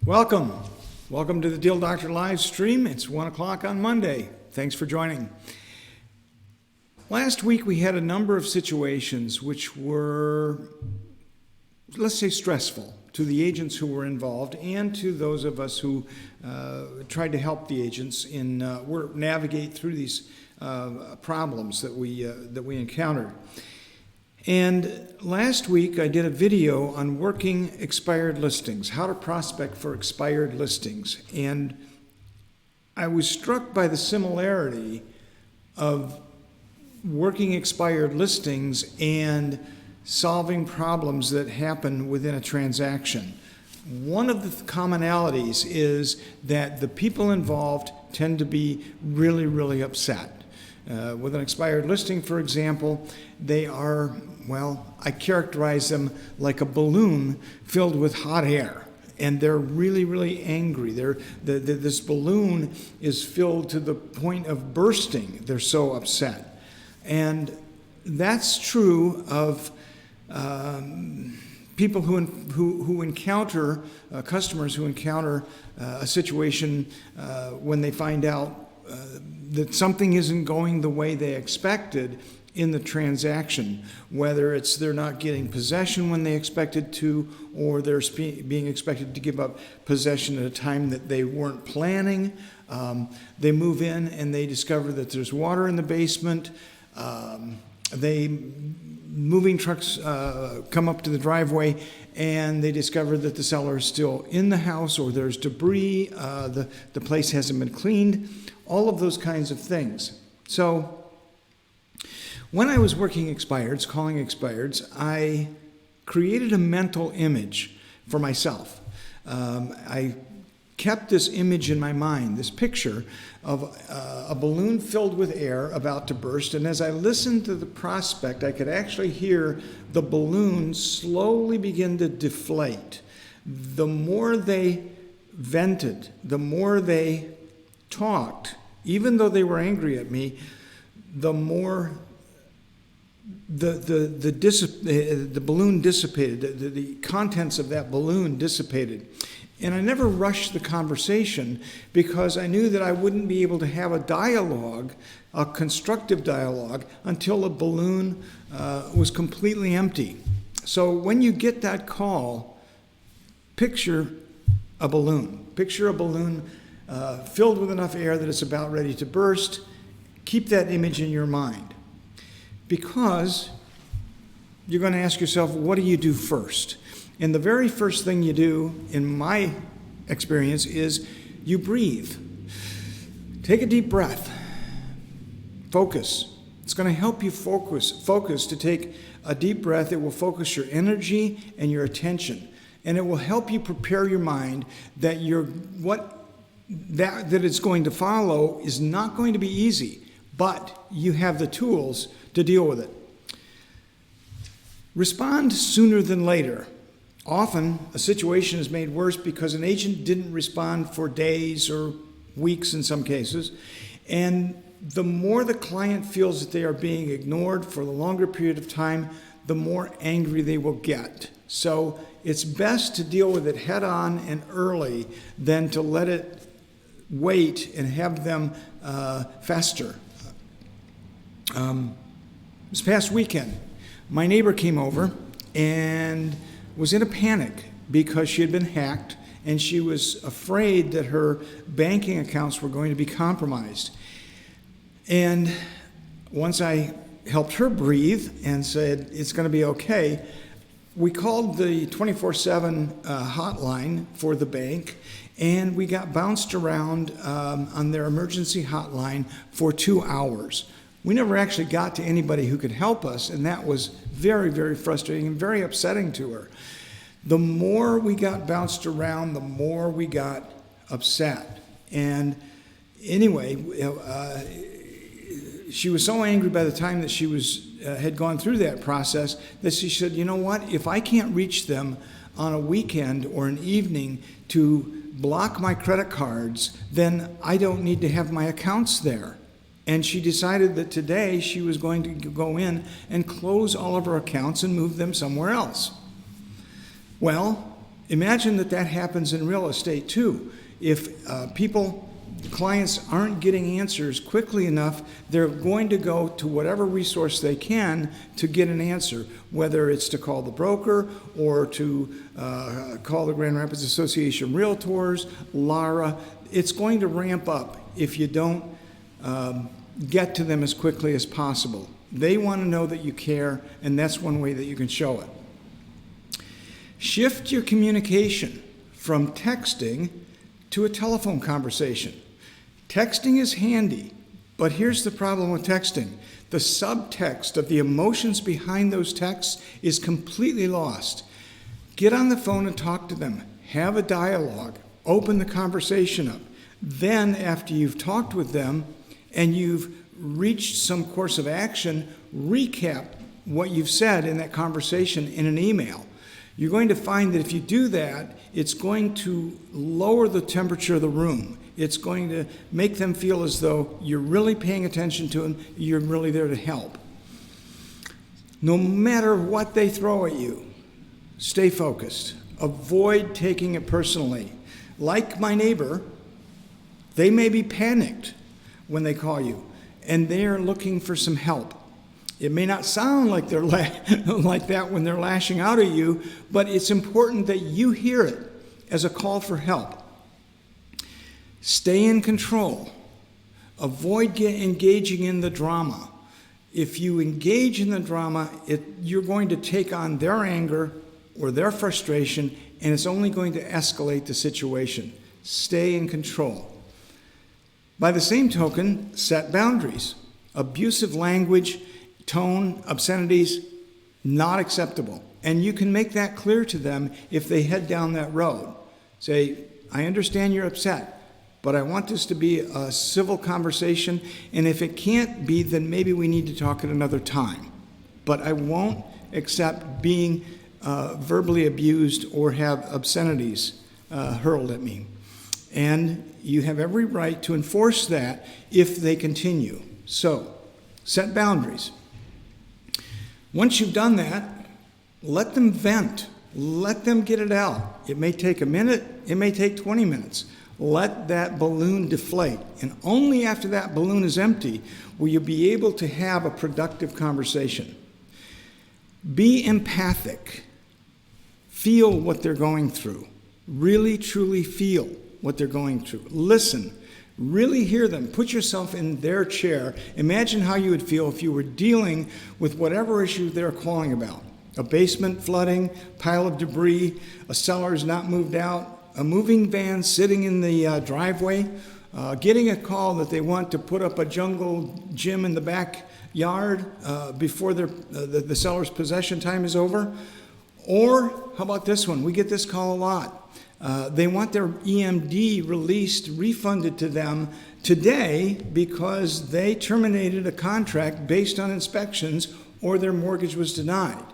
Welcome. Welcome to the Deal Doctor live stream. It's 1 o'clock on Monday. Thanks for joining. Last week we had a number of situations which were, let's say, stressful to the agents who were involved and to those of us who tried to help the agents in navigate through these problems that we encountered. And last week I did a video on working expired listings, how to prospect for expired listings. And I was struck by the similarity of working expired listings and solving problems that happen within a transaction. One of the commonalities is that the people involved tend to be really, really upset. With an expired listing, for example, they are, well, I characterize them like a balloon filled with hot air. And they're really, really angry. This balloon is filled to the point of bursting. They're so upset. And that's true of people who encounter, customers who encounter a situation when they find out that something isn't going the way they expected in the transaction, whether it's they're not getting possession when they expected to, or they're being expected to give up possession at a time that they weren't planning. They move in and they discover that there's water in the basement. Moving trucks come up to the driveway and they discover that the seller is still in the house, or there's debris, the place hasn't been cleaned, all of those kinds of things. So when I was working expireds, calling expireds, I created a mental image for myself. I kept this image in my mind, this picture of a balloon filled with air about to burst. And as I listened to the prospect, I could actually hear the balloon slowly begin to deflate. The more they vented, the more they talked, even though they were angry at me, the more the balloon dissipated, the contents of that balloon dissipated. And I never rushed the conversation because I knew that I wouldn't be able to have a dialogue, a constructive dialogue, until the balloon was completely empty. So when you get that call, picture a balloon. Picture a balloon filled with enough air that it's about ready to burst. Keep that image in your mind, because you're going to ask yourself, what do you do first? And the very first thing you do, in my experience, is you breathe. Take a deep breath. Focus. It's going to help you focus to take a deep breath. It will focus your energy and your attention. And it will help you prepare your mind that that it's going to follow is not going to be easy, but you have the tools to deal with it. Respond sooner than later. Often, a situation is made worse because an agent didn't respond for days or weeks in some cases. And the more the client feels that they are being ignored for a longer period of time, the more angry they will get. So it's best to deal with it head on and early than to let it wait and have them fester. This past weekend, my neighbor came over and was in a panic because she had been hacked and she was afraid that her banking accounts were going to be compromised. And once I helped her breathe and said, it's going to be okay, we called the 24/7 hotline for the bank, and we got bounced around on their emergency hotline for 2 hours. We never actually got to anybody who could help us, and that was very, very frustrating and very upsetting to her. The more we got bounced around, the more we got upset. And anyway, she was so angry by the time that she had gone through that process that she said, you know what, if I can't reach them on a weekend or an evening to block my credit cards, then I don't need to have my accounts there. And she decided that today she was going to go in and close all of her accounts and move them somewhere else. Well, Imagine that happens in real estate too. If clients aren't getting answers quickly enough, they're going to go to whatever resource they can to get an answer, whether it's to call the broker or to call the Grand Rapids Association Realtors, Lara. It's going to ramp up if you don't get to them as quickly as possible. They want to know that you care, and that's one way that you can show it. Shift your communication from texting to a telephone conversation. Texting is handy, but here's the problem with texting. The subtext of the emotions behind those texts is completely lost. Get on the phone and talk to them. Have a dialogue. Open the conversation up. Then, after you've talked with them and you've reached some course of action, recap what you've said in that conversation in an email. You're going to find that if you do that, it's going to lower the temperature of the room. It's going to make them feel as though you're really paying attention to them, you're really there to help. No matter what they throw at you, stay focused. Avoid taking it personally. Like my neighbor, they may be panicked when they call you, and they're looking for some help. It may not sound like they're like that when they're lashing out at you, but it's important that you hear it as a call for help. Stay in control. Avoid engaging in the drama. If you engage in the drama, you're going to take on their anger or their frustration, and it's only going to escalate the situation. Stay in control. By the same token, set boundaries. Abusive language, tone, obscenities, not acceptable. And you can make that clear to them if they head down that road. Say, I understand you're upset, but I want this to be a civil conversation, and if it can't be, then maybe we need to talk at another time. But I won't accept being verbally abused or have obscenities hurled at me. And you have every right to enforce that if they continue. So, set boundaries. Once you've done that, let them vent. Let them get it out. It may take a minute. It may take 20 minutes. Let that balloon deflate. And only after that balloon is empty will you be able to have a productive conversation. Be empathic. Feel what they're going through. Really, truly feel what they're going through. Listen. Really hear them. Put yourself in their chair. Imagine how you would feel if you were dealing with whatever issue they're calling about. A basement flooding, pile of debris, a cellar is not moved out, a moving van sitting in the driveway, getting a call that they want to put up a jungle gym in the backyard before the seller's possession time is over. Or, how about this one? We get this call a lot. They want their EMD released, refunded to them today because they terminated a contract based on inspections or their mortgage was denied.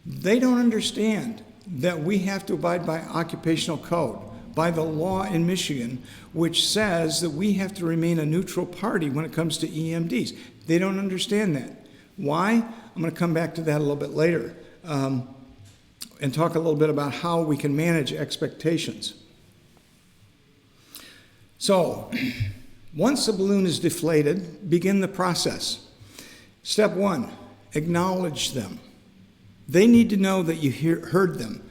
They don't understand that we have to abide by occupational code, by the law in Michigan, which says that we have to remain a neutral party when it comes to EMDs. They don't understand that. Why? I'm going to come back to that a little bit later. And talk a little bit about how we can manage expectations. So, once the balloon is deflated, begin the process. Step 1, acknowledge them. They need to know that you heard them,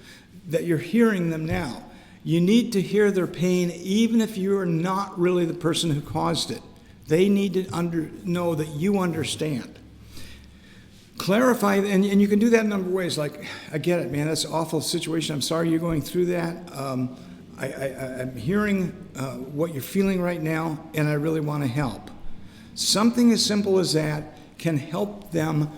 that you're hearing them now. You need to hear their pain even if you are not really the person who caused it. They need to know that you understand. Clarify, and you can do that in a number of ways, like, I get it, man, that's an awful situation. I'm sorry you're going through that. I'm hearing what you're feeling right now, and I really want to help. Something as simple as that can help them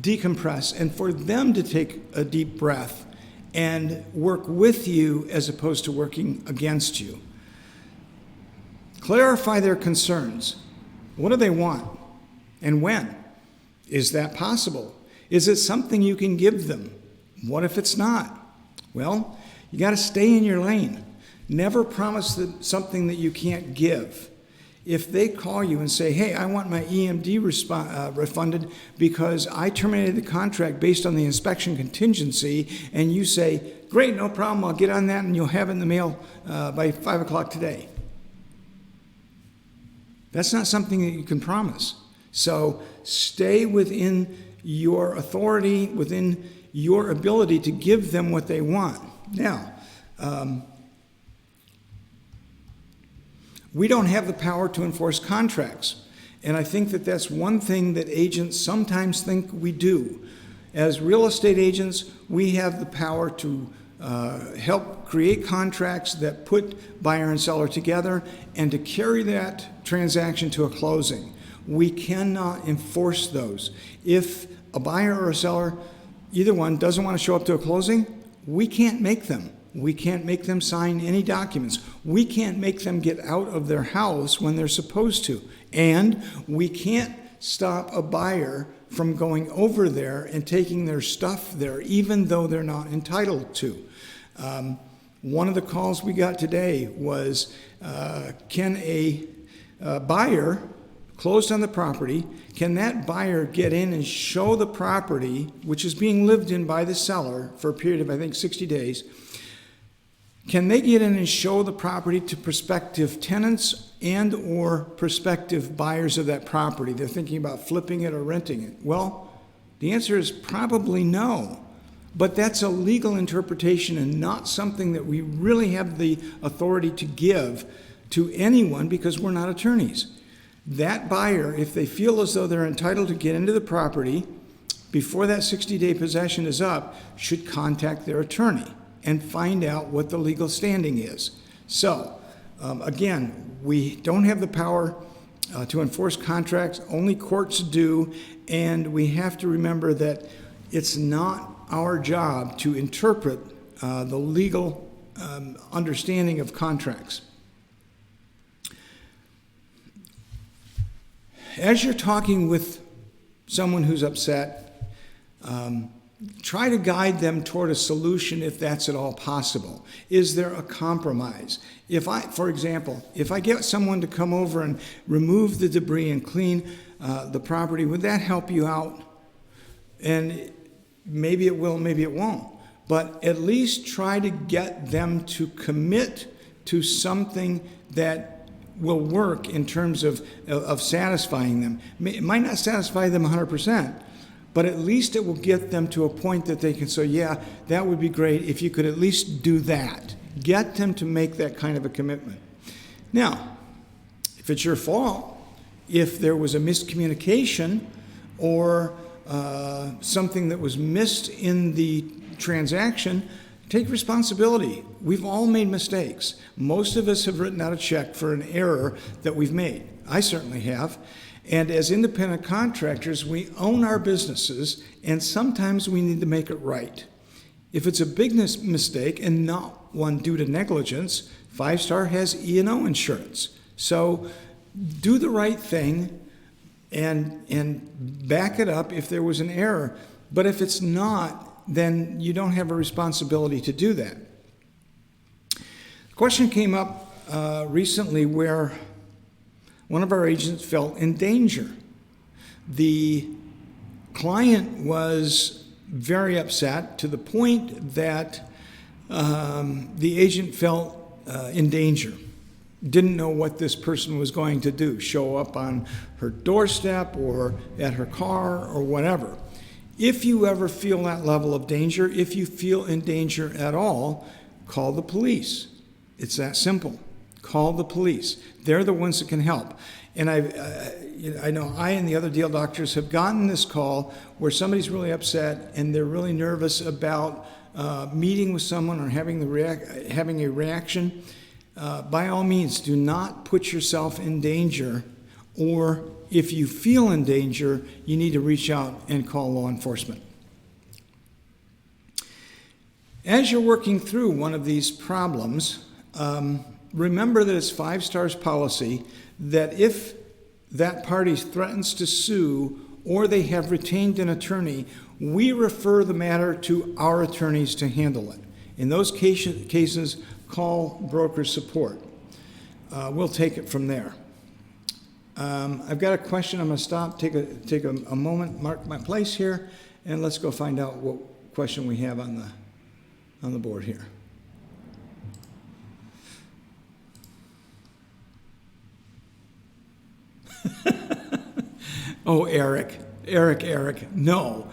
decompress and for them to take a deep breath and work with you as opposed to working against you. Clarify their concerns. What do they want and when? Is that possible? Is it something you can give them? What if it's not? Well, you got to stay in your lane. Never promise something that you can't give. If they call you and say, hey, I want my EMD refunded because I terminated the contract based on the inspection contingency, and you say, great, no problem, I'll get on that and you'll have it in the mail by 5 o'clock today. That's not something that you can promise. So stay within your authority, within your ability to give them what they want. Now, we don't have the power to enforce contracts. And I think that that's one thing that agents sometimes think we do. As real estate agents, we have the power to help create contracts that put buyer and seller together and to carry that transaction to a closing. We cannot enforce those. If a buyer or a seller, either one, doesn't want to show up to a closing, we can't make them. We can't make them sign any documents. We can't make them get out of their house when they're supposed to. And we can't stop a buyer from going over there and taking their stuff there, even though they're not entitled to. One of the calls we got today was, can a buyer closed on the property, can that buyer get in and show the property, which is being lived in by the seller for a period of, I think, 60 days, can they get in and show the property to prospective tenants and or prospective buyers of that property? They're thinking about flipping it or renting it. Well, the answer is probably no. But that's a legal interpretation and not something that we really have the authority to give to anyone because we're not attorneys. That buyer, if they feel as though they're entitled to get into the property before that 60-day possession is up, should contact their attorney and find out what the legal standing is. So, again, we don't have the power to enforce contracts, only courts do, and we have to remember that it's not our job to interpret the legal understanding of contracts. As you're talking with someone who's upset, try to guide them toward a solution if that's at all possible. Is there a compromise? For example, if I get someone to come over and remove the debris and clean the property, would that help you out? And maybe it will, maybe it won't. But at least try to get them to commit to something that will work in terms of satisfying them. It might not satisfy them 100%, but at least it will get them to a point that they can say, yeah, that would be great if you could at least do that. Get them to make that kind of a commitment. Now, if it's your fault, if there was a miscommunication or something that was missed in the transaction, take responsibility. We've all made mistakes. Most of us have written out a check for an error that we've made. I certainly have. And as independent contractors, we own our businesses, and sometimes we need to make it right. If it's a big mistake and not one due to negligence, 5-Star has E&O insurance. So do the right thing and back it up if there was an error. But if it's not, then you don't have a responsibility to do that. A question came up recently where one of our agents felt in danger. The client was very upset to the point that the agent felt in danger. Didn't know what this person was going to do, show up on her doorstep or at her car or whatever. If you ever feel that level of danger, if you feel in danger at all, call the police. It's that simple. Call the police. They're the ones that can help. And I know I and the other deal doctors have gotten this call where somebody's really upset and they're really nervous about meeting with someone or having a reaction. By all means, do not put yourself in danger, or if you feel in danger, you need to reach out and call law enforcement. As you're working through one of these problems, remember that it's 5-Star's policy that if that party threatens to sue or they have retained an attorney, we refer the matter to our attorneys to handle it. In those cases, call broker support. We'll take it from there. I've got a question. I'm going to stop, take a moment, mark my place here, and let's go find out what question we have on the board here. Oh, Eric, no.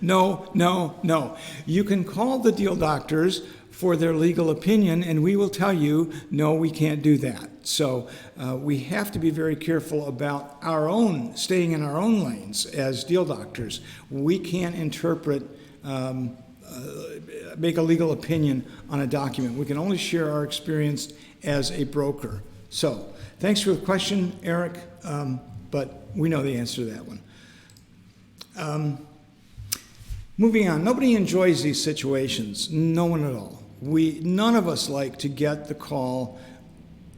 No. You can call the deal doctors for their legal opinion, and we will tell you, no, we can't do that. So we have to be very careful about staying in our own lanes as deal doctors. We can't interpret, make a legal opinion on a document. We can only share our experience as a broker. So thanks for the question, Eric, but we know the answer to that one. Moving on, nobody enjoys these situations, no one at all. None of us like to get the call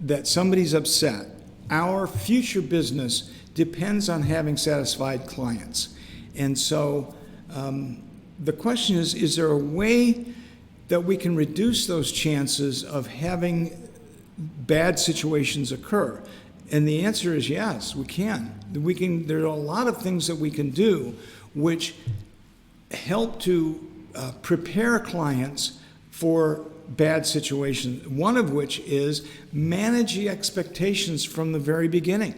that somebody's upset. Our future business depends on having satisfied clients. And so the question is there a way that we can reduce those chances of having bad situations occur? And the answer is yes, we can. There are a lot of things that we can do which help to prepare clients for bad situations, one of which is manage the expectations from the very beginning.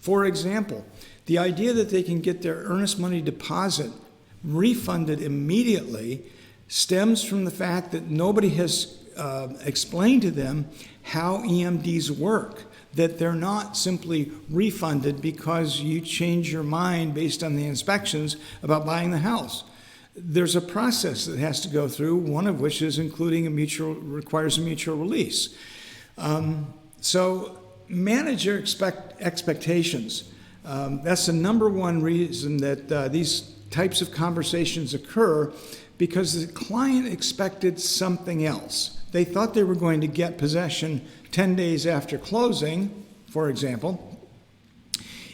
For example, the idea that they can get their earnest money deposit refunded immediately stems from the fact that nobody has explained to them how EMDs work, that they're not simply refunded because you change your mind based on the inspections about buying the house. There's a process that has to go through, one of which is requires a mutual release. So manage your expectations. That's the number one reason that these types of conversations occur, because the client expected something else. They thought they were going to get possession 10 days after closing, for example,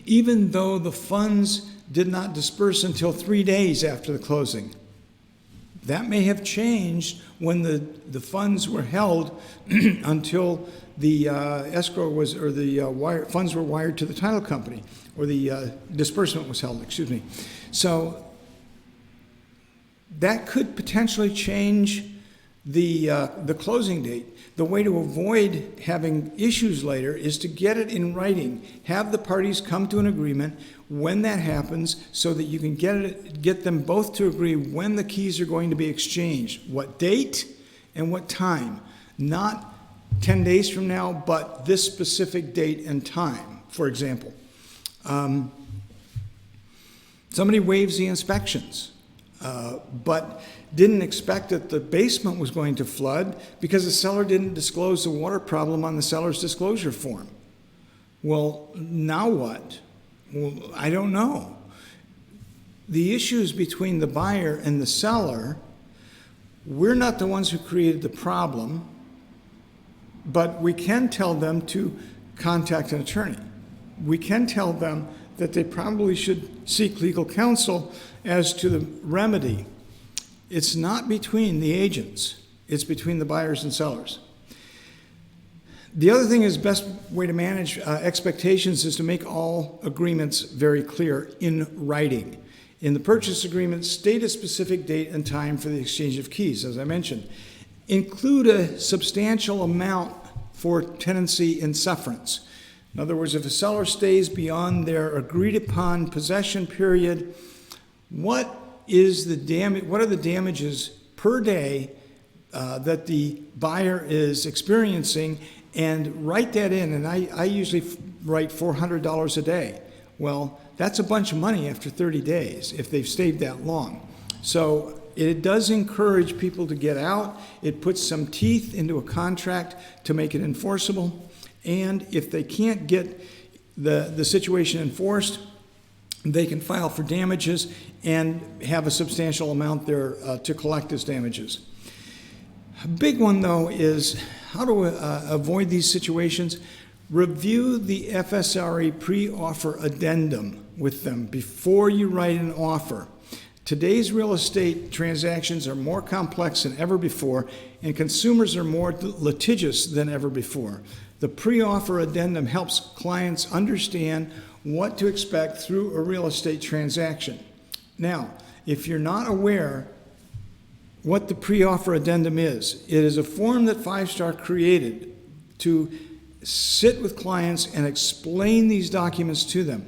even though the funds did not disperse until 3 days after the closing. That may have changed when the funds were held until the escrow was, or the funds were wired to the title company, or the disbursement was held, excuse me. So that could potentially change the closing date. The way to avoid having issues later is to get it in writing. Have the parties come to an agreement when that happens, so that you can get them both to agree when the keys are going to be exchanged, what date and what time. Not 10 days from now, but this specific date and time, for example. Somebody waives the inspections, but didn't expect that the basement was going to flood because the seller didn't disclose the water problem on the seller's disclosure form. Well, now what? Well, I don't know. The issues between the buyer and the seller, we're not the ones who created the problem, but we can tell them to contact an attorney. We can tell them that they probably should seek legal counsel as to the remedy. It's not between the agents, it's between the buyers and sellers. The other thing is, best way to manage expectations is to make all agreements very clear in writing. In the purchase agreement, state a specific date and time for the exchange of keys, as I mentioned. Include a substantial amount for tenancy in sufferance. In other words, if a seller stays beyond their agreed upon possession period, what are the damages per day that the buyer is experiencing, and write that in. And I usually write $400 a day. Well, that's a bunch of money after 30 days if they've stayed that long. So it does encourage people to get out. It puts some teeth into a contract to make it enforceable. And if they can't get the situation enforced, they can file for damages and have a substantial amount there to collect as damages. A big one, though, is how to avoid these situations. Review the FSRE pre-offer addendum with them before you write an offer. Today's real estate transactions are more complex than ever before, and consumers are more litigious than ever before. The pre-offer addendum helps clients understand what to expect through a real estate transaction. Now, if you're not aware what the pre-offer addendum is, it is a form that 5-Star created to sit with clients and explain these documents to them.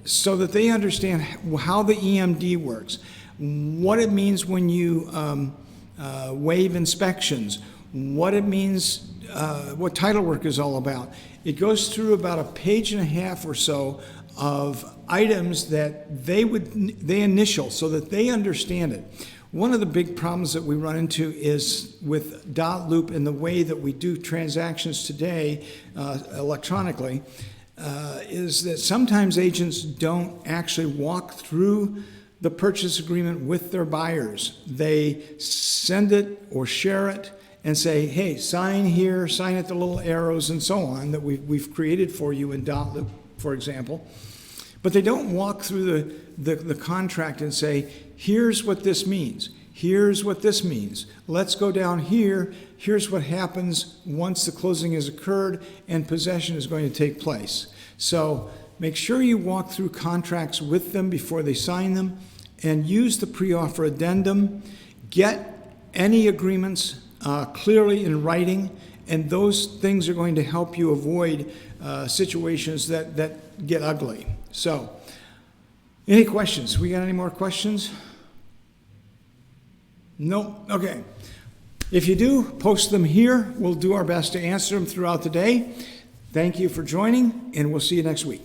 So that they understand how the EMD works, what it means when you waive inspections, what it means, what title work is all about. It goes through about a page and a half or so of items that they initial so that they understand it. One of the big problems that we run into is with dot loop and the way that we do transactions today electronically. Is that sometimes agents don't actually walk through the purchase agreement with their buyers. They send it or share it and say, hey, sign here, sign at the little arrows and so on that we've created for you in dot loop, for example. But they don't walk through the contract and say, here's what this means. Here's what this means. Let's go down here. Here's what happens once the closing has occurred and possession is going to take place. So make sure you walk through contracts with them before they sign them and use the pre-offer addendum. Get any agreements clearly in writing, and those things are going to help you avoid situations that get ugly. So, any questions? We got any more questions? No? Okay. If you do, post them here. We'll do our best to answer them throughout the day. Thank you for joining, and we'll see you next week.